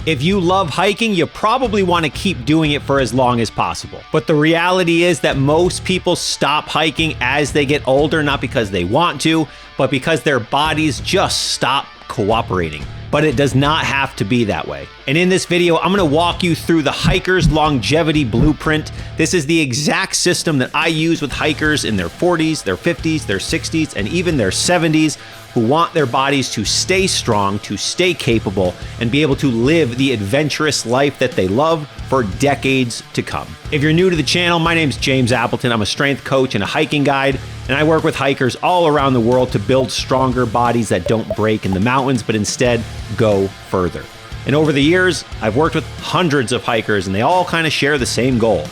If you love hiking, you probably want to keep doing it for as long as possible. But the reality is that most people stop hiking as they get older, not because they want to, but because their bodies just stop cooperating. But it does not have to be that way. And in this video, I'm gonna walk you through the hiker's longevity blueprint. This is the exact system that I use with hikers in their 40s, their 50s, their 60s, and even their 70s, who want their bodies to stay strong, to stay capable, and be able to live the adventurous life that they love for decades to come. If you're new to the channel, my name's James Appleton. I'm a strength coach and a hiking guide, and I work with hikers all around the world to build stronger bodies that don't break in the mountains, but instead go further. And over the years, I've worked with hundreds of hikers, and they all kind of share the same goal.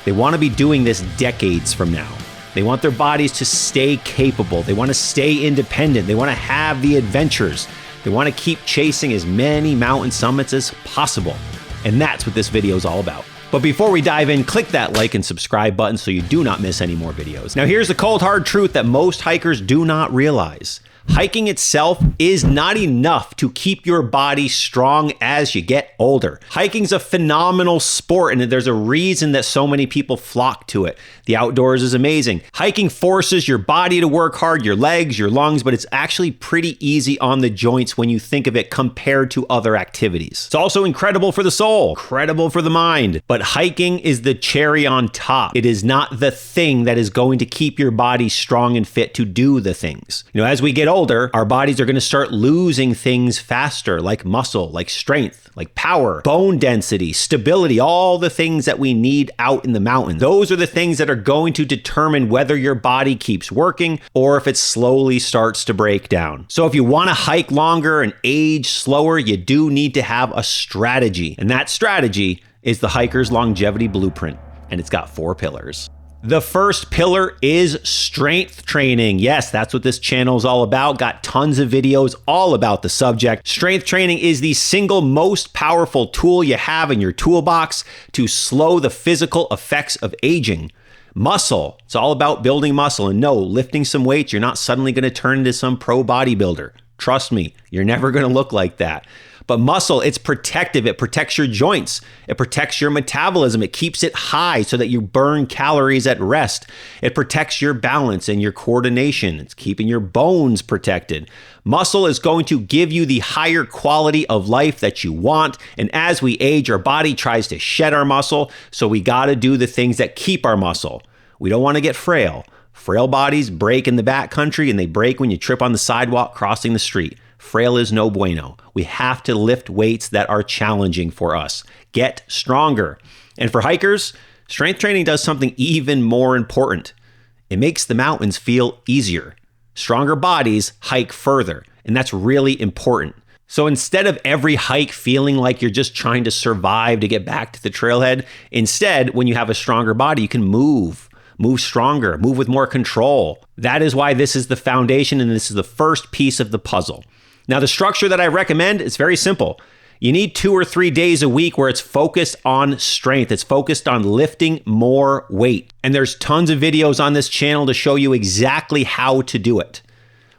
They want to be doing this decades from now. They want their bodies to stay capable. They want to stay independent. They want to have the adventures. They want to keep chasing as many mountain summits as possible. And that's what this video is all about. But before we dive in, click that like and subscribe button so you do not miss any more videos. Now here's the cold hard truth that most hikers do not realize. Hiking itself is not enough to keep your body strong as you get older. Hiking's a phenomenal sport, and there's a reason that so many people flock to it. The outdoors is amazing. Hiking forces your body to work hard, your legs, your lungs, but it's actually pretty easy on the joints when you think of it compared to other activities. It's also incredible for the soul, incredible for the mind, but hiking is the cherry on top. It is not the thing that is going to keep your body strong and fit to do the things. You know, as we get older, our bodies are going to start losing things faster, like muscle, like strength, like power, bone density, stability, all the things that we need out in the mountains. Those are the things that are going to determine whether your body keeps working or if it slowly starts to break down. So if you want to hike longer and age slower, you do need to have a strategy. And that strategy is the hiker's longevity blueprint. And it's got 4 pillars. The first pillar is strength training. Yes, that's what this channel is all about. Got tons of videos all about the subject. Strength training is the single most powerful tool you have in your toolbox to slow the physical effects of aging. Muscle, it's all about building muscle. And no, lifting some weights, you're not suddenly going to turn into some pro bodybuilder. Trust me, you're never going to look like that. But muscle, it's protective. It protects your joints. It protects your metabolism. It keeps it high so that you burn calories at rest. It protects your balance and your coordination. It's keeping your bones protected. Muscle is going to give you the higher quality of life that you want. And as we age, our body tries to shed our muscle. So we got to do the things that keep our muscle. We don't want to get frail. Frail bodies break in the backcountry, and they break when you trip on the sidewalk crossing the street. Frail is no bueno. We have to lift weights that are challenging for us. Get stronger. And for hikers, strength training does something even more important. It makes the mountains feel easier. Stronger bodies hike further, and that's really important. So instead of every hike feeling like you're just trying to survive to get back to the trailhead, instead, when you have a stronger body, you can move stronger, move with more control. That is why this is the foundation, and this is the first piece of the puzzle. Now, the structure that I recommend is very simple. You need 2 or 3 days a week where it's focused on strength. It's focused on lifting more weight. And there's tons of videos on this channel to show you exactly how to do it.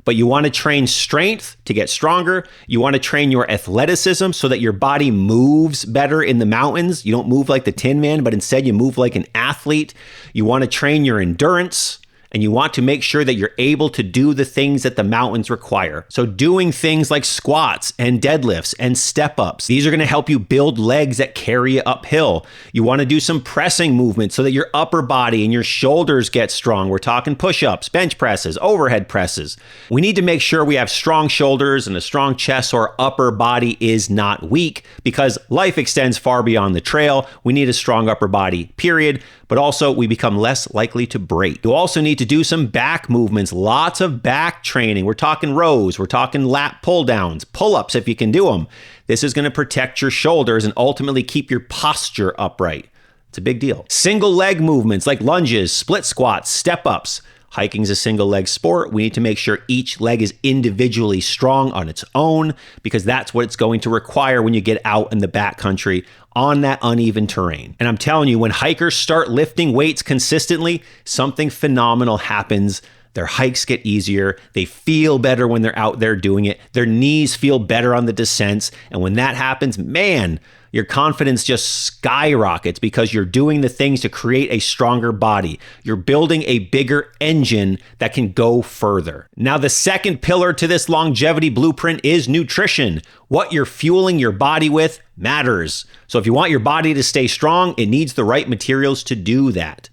But you want to train strength to get stronger. You want to train your athleticism so that your body moves better in the mountains. You don't move like the Tin Man, but instead you move like an athlete. You want to train your endurance. And you want to make sure that you're able to do the things that the mountains require. So doing things like squats and deadlifts and step-ups. These are going to help you build legs that carry you uphill. You want to do some pressing movements so that your upper body and your shoulders get strong. We're talking push-ups, bench presses, overhead presses. We need to make sure we have strong shoulders and a strong chest so our upper body is not weak, because life extends far beyond the trail. We need a strong upper body, period. But also we become less likely to break. You also need to do some back movements, lots of back training. We're talking rows, we're talking lat pull downs, pull-ups if you can do them. This is going to protect your shoulders and ultimately keep your posture upright. It's a big deal. Single leg movements like lunges, split squats, step-ups. Hiking's a single leg sport. We need to make sure each leg is individually strong on its own, because that's what it's going to require when you get out in the backcountry on that uneven terrain. And I'm telling you, when hikers start lifting weights consistently, something phenomenal happens Their hikes get easier. They feel better when they're out there doing it. Their knees feel better on the descents. And when that happens, man, your confidence just skyrockets because you're doing the things to create a stronger body. You're building a bigger engine that can go further. Now, the second pillar to this longevity blueprint is nutrition. What you're fueling your body with matters. So if you want your body to stay strong, it needs the right materials to do that.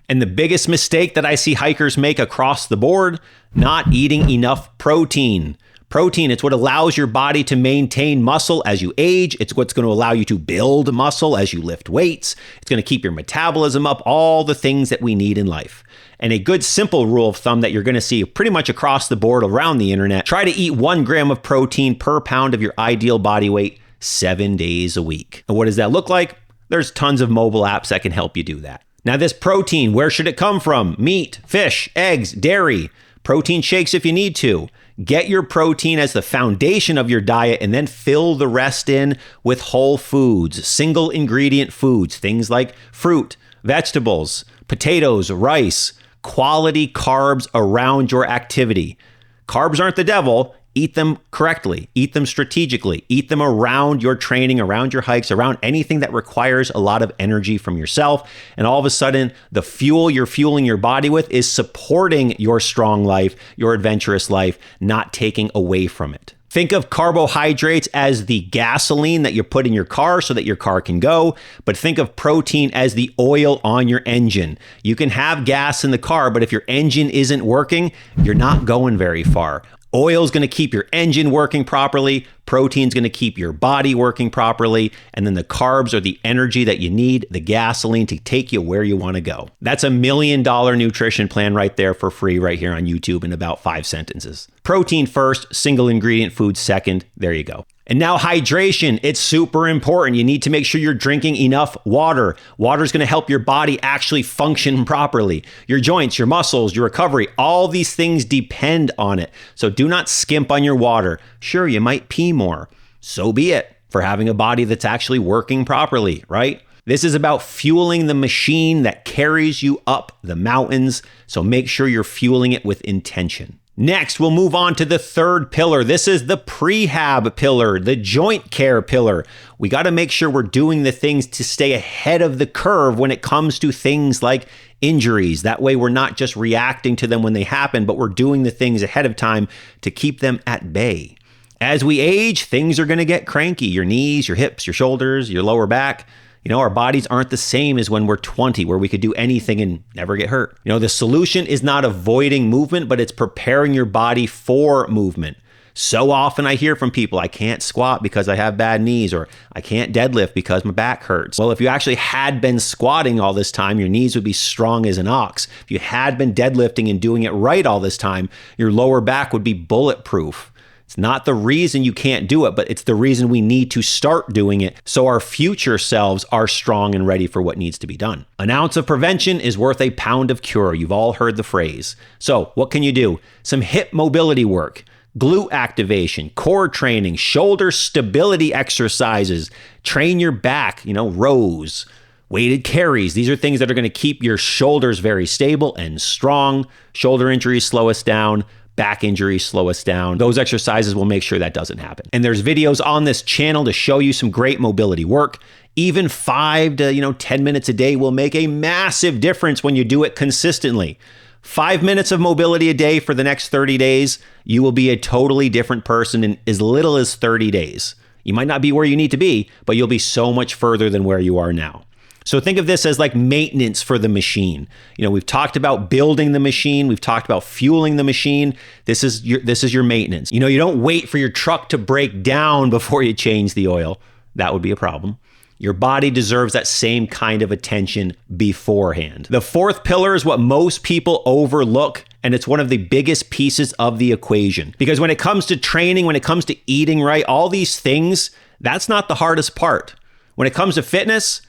And the biggest mistake that I see hikers make across the board, not eating enough protein. Protein, it's what allows your body to maintain muscle as you age. It's what's going to allow you to build muscle as you lift weights. It's going to keep your metabolism up, all the things that we need in life. And a good simple rule of thumb that you're going to see pretty much across the board around the internet, try to eat 1 gram of protein per pound of your ideal body weight 7 days a week. And what does that look like? There's tons of mobile apps that can help you do that. Now, this protein, where should it come from? Meat, fish, eggs, dairy, protein shakes if you need to. Get your protein as the foundation of your diet and then fill the rest in with whole foods, single ingredient foods, things like fruit, vegetables, potatoes, rice, quality carbs around your activity. Carbs aren't the devil. Eat them correctly, eat them strategically, eat them around your training, around your hikes, around anything that requires a lot of energy from yourself. And all of a sudden, the fuel you're fueling your body with is supporting your strong life, your adventurous life, not taking away from it. Think of carbohydrates as the gasoline that you put in your car so that your car can go, but think of protein as the oil on your engine. You can have gas in the car, but if your engine isn't working, you're not going very far. Oil is going to keep your engine working properly. Protein is going to keep your body working properly. And then the carbs are the energy that you need, the gasoline to take you where you want to go. That's $1 million nutrition plan right there for free right here on YouTube in about 5 sentences. Protein first, single ingredient food second. There you go. And now hydration, it's super important. You need to make sure you're drinking enough water. Water is going to help your body actually function properly. Your joints, your muscles, your recovery, all these things depend on it. So do not skimp on your water. Sure, you might pee more. So be it for having a body that's actually working properly, right? This is about fueling the machine that carries you up the mountains. So make sure you're fueling it with intention. Next, we'll move on to the third pillar. This is the prehab pillar, the joint care pillar. We got to make sure we're doing the things to stay ahead of the curve when it comes to things like injuries. That way, we're not just reacting to them when they happen, but we're doing the things ahead of time to keep them at bay. As we age, things are going to get cranky. Your knees, your hips, your shoulders, your lower back. You know, our bodies aren't the same as when we're 20, where we could do anything and never get hurt. You know, the solution is not avoiding movement, but it's preparing your body for movement. So often I hear from people, I can't squat because I have bad knees, or I can't deadlift because my back hurts. Well, if you actually had been squatting all this time, your knees would be strong as an ox. If you had been deadlifting and doing it right all this time, your lower back would be bulletproof. It's not the reason you can't do it, but it's the reason we need to start doing it so our future selves are strong and ready for what needs to be done. An ounce of prevention is worth a pound of cure. You've all heard the phrase. So what can you do? Some hip mobility work, glute activation, core training, shoulder stability exercises, train your back, rows, weighted carries. These are things that are going to keep your shoulders very stable and strong. Shoulder injuries slow us down. Back injuries slow us down. Those exercises will make sure that doesn't happen. And there's videos on this channel to show you some great mobility work. Even 5 to 10 minutes a day will make a massive difference when you do it consistently. 5 minutes of mobility a day for the next 30 days, you will be a totally different person in as little as 30 days. You might not be where you need to be, but you'll be so much further than where you are now. So think of this as like maintenance for the machine. We've talked about building the machine. We've talked about fueling the machine. This is your maintenance. You don't wait for your truck to break down before you change the oil. That would be a problem. Your body deserves that same kind of attention beforehand. The fourth pillar is what most people overlook, and it's one of the biggest pieces of the equation. Because when it comes to training, when it comes to eating right, all these things, that's not the hardest part. When it comes to fitness,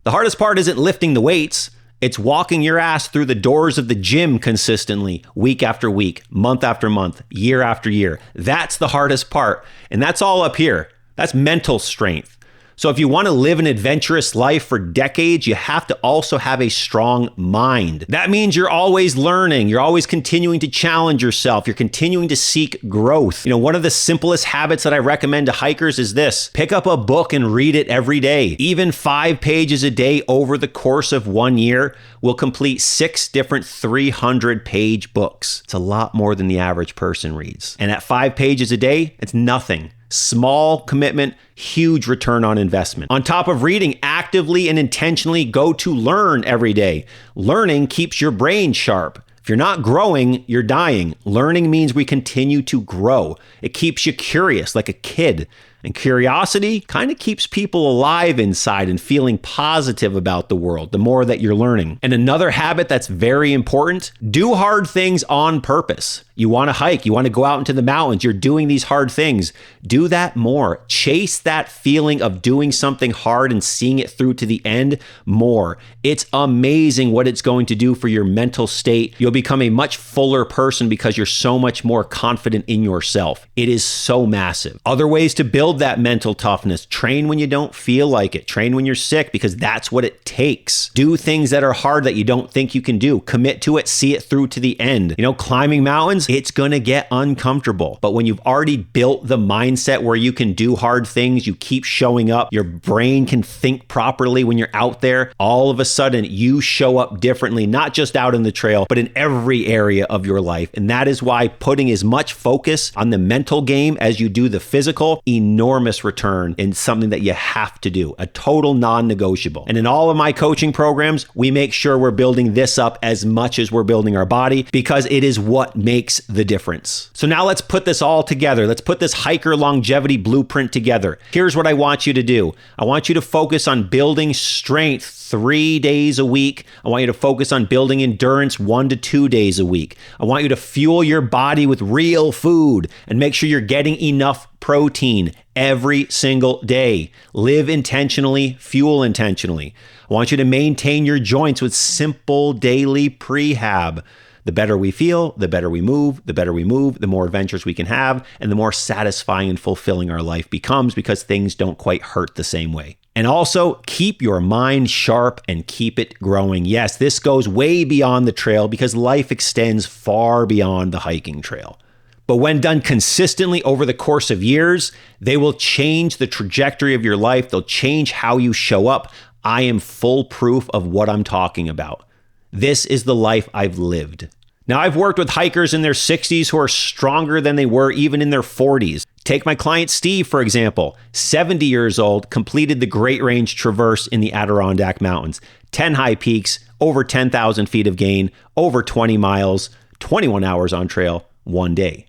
the hardest part isn't lifting the weights. It's walking your ass through the doors of the gym consistently, week after week, month after month, year after year. That's the hardest part. And that's all up here. That's mental strength. So if you want to live an adventurous life for decades, you have to also have a strong mind. That means you're always learning. You're always continuing to challenge yourself. You're continuing to seek growth. One of the simplest habits that I recommend to hikers is this: pick up a book and read it every day. Even 5 pages a day over the course of 1 year will complete 6 different 300-page books. It's a lot more than the average person reads. And at 5 pages a day, it's nothing. Small commitment, huge return on investment. On top of reading, actively and intentionally go to learn every day. Learning keeps your brain sharp. If you're not growing, you're dying. Learning means we continue to grow. It keeps you curious, like a kid. And curiosity kind of keeps people alive inside and feeling positive about the world the more that you're learning. And another habit that's very important: do hard things on purpose. You want to hike, you want to go out into the mountains, you're doing these hard things. Do that more. Chase that feeling of doing something hard and seeing it through to the end more. It's amazing what it's going to do for your mental state. You'll become a much fuller person because you're so much more confident in yourself. It is so massive. Other ways to build that mental toughness: train when you don't feel like it. Train when you're sick, because that's what it takes. Do things that are hard that you don't think you can do. Commit to it, see it through to the end. Climbing mountains, it's going to get uncomfortable. But when you've already built the mindset where you can do hard things, you keep showing up, your brain can think properly when you're out there, all of a sudden you show up differently, not just out in the trail, but in every area of your life. And that is why putting as much focus on the mental game as you do the physical, enormous return, and something that you have to do, a total non-negotiable. And in all of my coaching programs, we make sure we're building this up as much as we're building our body, because it is what makes the difference. So now let's put this all together. Let's put this hiker longevity blueprint together. Here's what I want you to do. I want you to focus on building strength 3 days a week. I want you to focus on building endurance 1 to 2 days a week. I want you to fuel your body with real food and make sure you're getting enough protein every single day. Live intentionally, fuel intentionally. I want you to maintain your joints with simple daily prehab. The better we feel, the better we move, the more adventures we can have, and the more satisfying and fulfilling our life becomes, because things don't quite hurt the same way. And also, keep your mind sharp and keep it growing. Yes, this goes way beyond the trail, because life extends far beyond the hiking trail. But when done consistently over the course of years, they will change the trajectory of your life. They'll change how you show up. I am full proof of what I'm talking about. This is the life I've lived. Now, I've worked with hikers in their 60s who are stronger than they were even in their 40s. Take my client Steve, for example. 70 years old, completed the Great Range Traverse in the Adirondack Mountains. 10 high peaks, over 10,000 feet of gain, over 20 miles, 21 hours on trail, 1 day.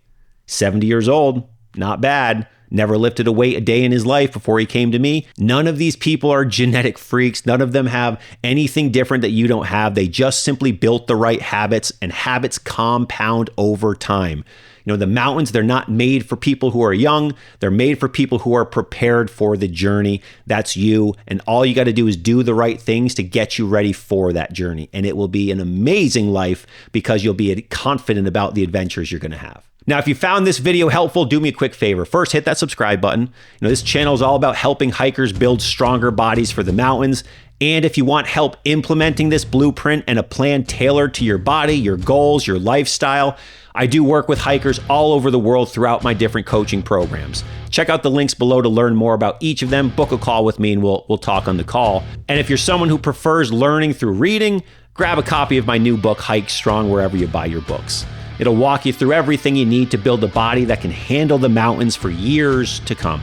70 years old, not bad. Never lifted a weight a day in his life before he came to me. None of these people are genetic freaks. None of them have anything different that you don't have. They just simply built the right habits, and habits compound over time. The mountains, they're not made for people who are young. They're made for people who are prepared for the journey. That's you. And all you got to do is do the right things to get you ready for that journey. And it will be an amazing life, because you'll be confident about the adventures you're going to have. Now, if you found this video helpful, do me a quick favor. First, hit that subscribe button. This channel is all about helping hikers build stronger bodies for the mountains. And if you want help implementing this blueprint and a plan tailored to your body, your goals, your lifestyle, I do work with hikers all over the world throughout my different coaching programs. Check out the links below to learn more about each of them. Book a call with me and we'll talk on the call. And if you're someone who prefers learning through reading, grab a copy of my new book, Hike Strong, wherever you buy your books. It'll walk you through everything you need to build a body that can handle the mountains for years to come.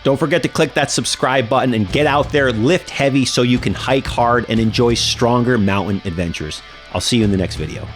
Don't forget to click that subscribe button and get out there, lift heavy so you can hike hard and enjoy stronger mountain adventures. I'll see you in the next video.